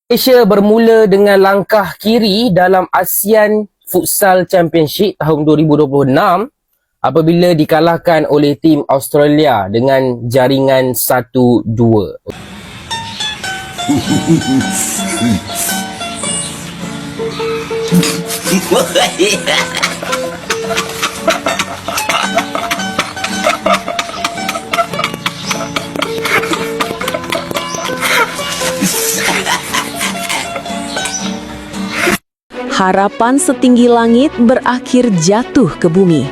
Malaysia bermula dengan langkah kiri dalam ASEAN Futsal Championship tahun 2026 apabila dikalahkan oleh tim Australia dengan jaringan 1-2. Harapan setinggi langit berakhir jatuh ke bumi.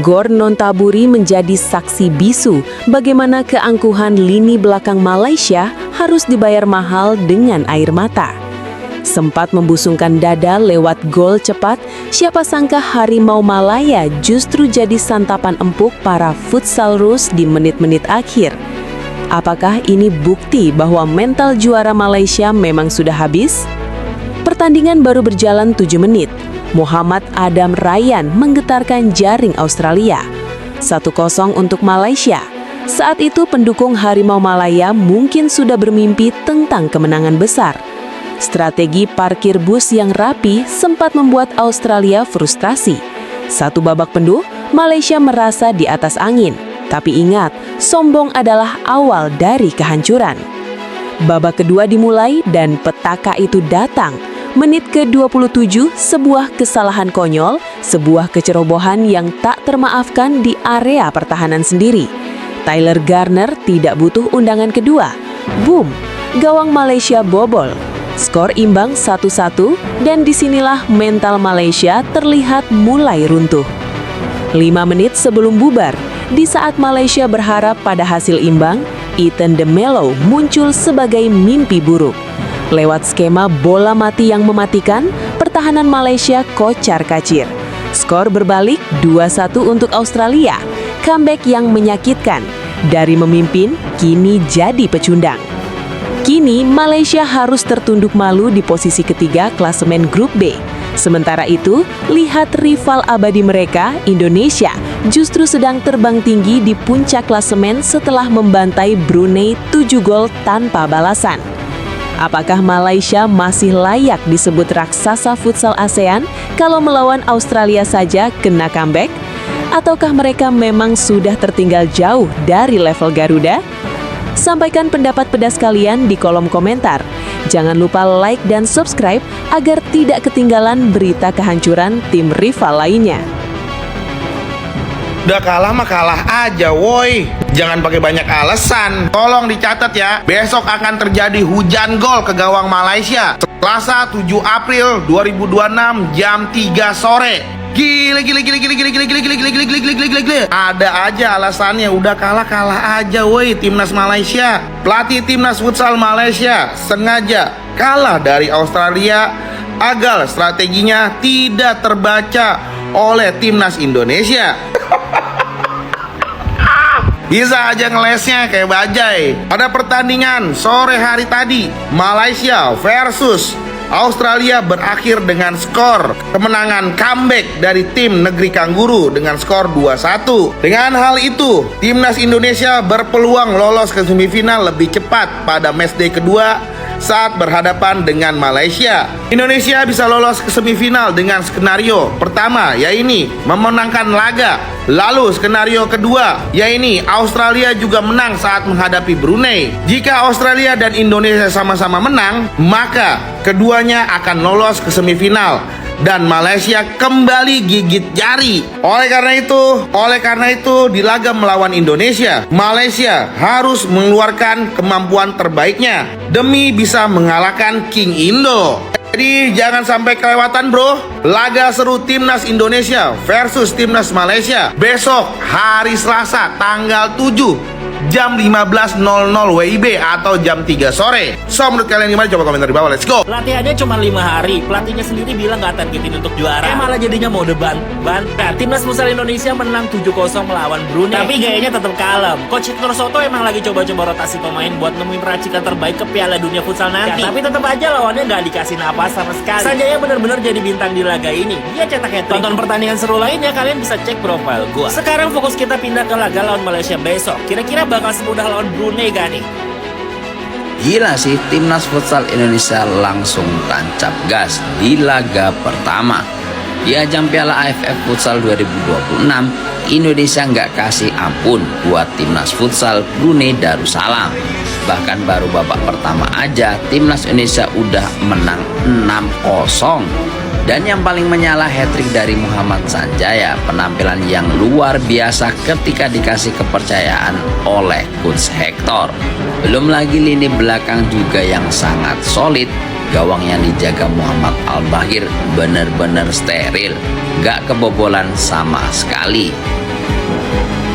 Gor Nontaburi menjadi saksi bisu bagaimana keangkuhan lini belakang Malaysia harus dibayar mahal dengan air mata. Sempat membusungkan dada lewat gol cepat, siapa sangka Harimau Malaya justru jadi santapan empuk para futsalros di menit-menit akhir. Apakah ini bukti bahwa mental juara Malaysia memang sudah habis? Pertandingan baru berjalan 7 menit. Muhammad Adam Rayyan menggetarkan jaring Australia. 1-0 untuk Malaysia. Saat itu pendukung Harimau Malaya mungkin sudah bermimpi tentang kemenangan besar. Strategi parkir bus yang rapi sempat membuat Australia frustrasi. Satu babak penuh, Malaysia merasa di atas angin. Tapi ingat, sombong adalah awal dari kehancuran. Babak kedua dimulai dan petaka itu datang. Menit ke-27, sebuah kesalahan konyol, sebuah kecerobohan yang tak termaafkan di area pertahanan sendiri. Tyler Garner tidak butuh undangan kedua. Boom! Gawang Malaysia bobol. Skor imbang 1-1 dan disinilah mental Malaysia terlihat mulai runtuh. 5 menit sebelum bubar, di saat Malaysia berharap pada hasil imbang, Ethan De Mello muncul sebagai mimpi buruk. Lewat skema bola mati yang mematikan, pertahanan Malaysia kocar-kacir. Skor berbalik 2-1 untuk Australia. Comeback yang menyakitkan. Dari memimpin, kini jadi pecundang. Kini Malaysia harus tertunduk malu di posisi ketiga klasemen grup B. Sementara itu, lihat rival abadi mereka, Indonesia, justru sedang terbang tinggi di puncak klasemen setelah membantai Brunei 7 gol tanpa balasan. Apakah Malaysia masih layak disebut raksasa futsal ASEAN kalau melawan Australia saja kena comeback? Ataukah mereka memang sudah tertinggal jauh dari level Garuda? Sampaikan pendapat pedas kalian di kolom komentar. Jangan lupa like dan subscribe agar tidak ketinggalan berita kehancuran tim rival lainnya. Udah kalah mah kalah aja woi. Jangan pakai banyak alasan. Tolong dicatat ya. Besok akan terjadi hujan gol ke gawang Malaysia. Selasa 7 April 2026 jam 3 sore. Gile. Ada aja alasannya. Udah kalah aja woi timnas Malaysia. Pelatih timnas futsal Malaysia sengaja kalah dari Australia agar strateginya tidak terbaca oleh timnas Indonesia. Bisa aja ngelesnya kayak bajai. Pada pertandingan sore hari tadi, Malaysia versus Australia berakhir dengan skor kemenangan comeback dari tim negeri Kangguru dengan skor 2-1. Dengan hal itu, timnas Indonesia berpeluang lolos ke semifinal lebih cepat pada matchday kedua saat berhadapan dengan Malaysia. Indonesia bisa lolos ke semifinal dengan skenario pertama, yaitu memenangkan laga. Lalu skenario kedua, yaitu Australia juga menang saat menghadapi Brunei. Jika Australia dan Indonesia sama-sama menang, maka keduanya akan lolos ke semifinal dan Malaysia kembali gigit jari. Oleh karena itu di laga melawan Indonesia, Malaysia harus mengeluarkan kemampuan terbaiknya demi bisa mengalahkan King Indo. Jadi jangan sampai kelewatan bro. Laga seru timnas Indonesia versus timnas Malaysia besok hari Selasa tanggal 7 jam 15.00 WIB atau jam 3 sore. So menurut kalian gimana? Coba komentar di bawah. Let's go. Latihannya cuma 5 hari. Pelatihnya sendiri bilang gak targetin untuk juara. Malah jadinya mau deban. Nah, timnas futsal Indonesia menang 7-0 melawan Brunei. Tapi gayanya tetap kalem. Coach Hector Soto emang lagi coba-coba rotasi pemain buat nemuin racikan terbaik ke Piala Dunia Futsal nanti. Tapi tetap aja lawannya gak dikasih napas sama sekali. Sanjaya benar-benar jadi bintang di laga ini. Dia cetak hat-trick. Tonton pertandingan seru lainnya, kalian bisa cek profile gua. Sekarang fokus kita pindah ke laga lawan Malaysia besok. Kira-kira bakal semudah lawan Brunei gak nih? Gila sih, timnas futsal Indonesia langsung tancap gas di laga pertama. Di ajang Piala AFF Futsal 2026, Indonesia nggak kasih ampun buat timnas futsal Brunei Darussalam. Bahkan baru babak pertama aja, timnas Indonesia udah menang 6-0. Dan yang paling menyala hat-trick dari Muhammad Sanjaya, penampilan yang luar biasa ketika dikasih kepercayaan oleh Coach Hector. Belum lagi lini belakang juga yang sangat solid. Gawang yang dijaga Muhammad Al-Bahir bener-bener steril, gak kebobolan sama sekali.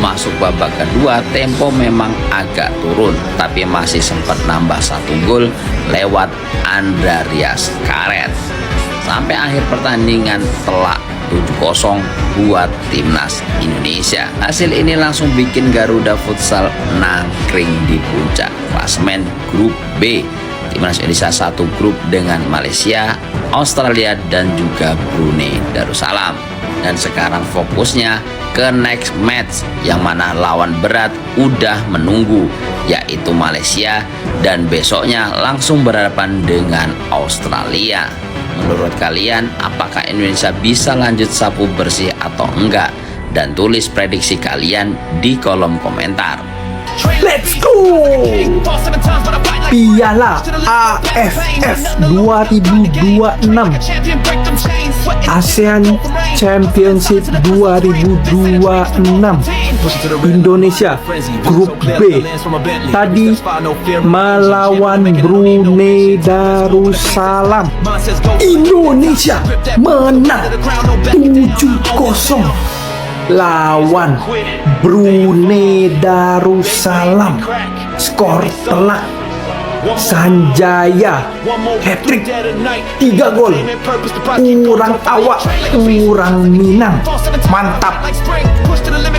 Masuk babak kedua, tempo memang agak turun, tapi masih sempat nambah 1 gol lewat Andarias Karet. Sampai akhir pertandingan telak 7-0 buat timnas Indonesia. Hasil ini langsung bikin Garuda Futsal nangkring di puncak klasemen grup B. Timnas Indonesia satu grup dengan Malaysia, Australia, dan juga Brunei Darussalam. Dan sekarang fokusnya ke next match, yang mana lawan berat udah menunggu, yaitu Malaysia, dan besoknya langsung berhadapan dengan Australia. Menurut kalian, apakah Indonesia bisa lanjut sapu bersih atau enggak? Dan tulis prediksi kalian di kolom komentar. Let's go! Piala AFF 2026 ASEAN Championship 2026 Indonesia Grup B tadi melawan Brunei Darussalam. Indonesia menang 7-0 lawan Brunei Darussalam. Skor telak. Sanjaya hat-trick 3 gol. Kurang awak, kurang minang. Mantap.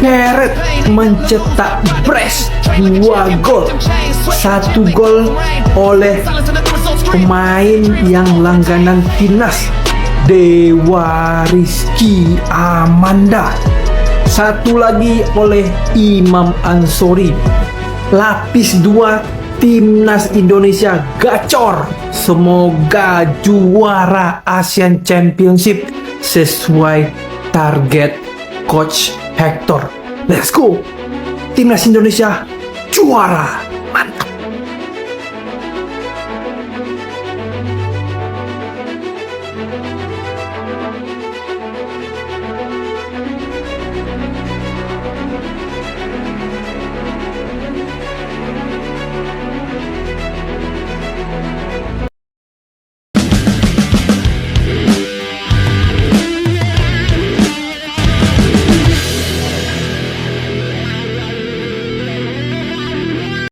Karet mencetak brace 2 gol. 1 gol oleh pemain yang langganan timnas, Dewa Rizky Amanda. 1 lagi oleh Imam Ansori. Lapis 2 timnas Indonesia gacor. Semoga juara ASEAN Championship sesuai target Coach Hector. Let's go. Timnas Indonesia juara.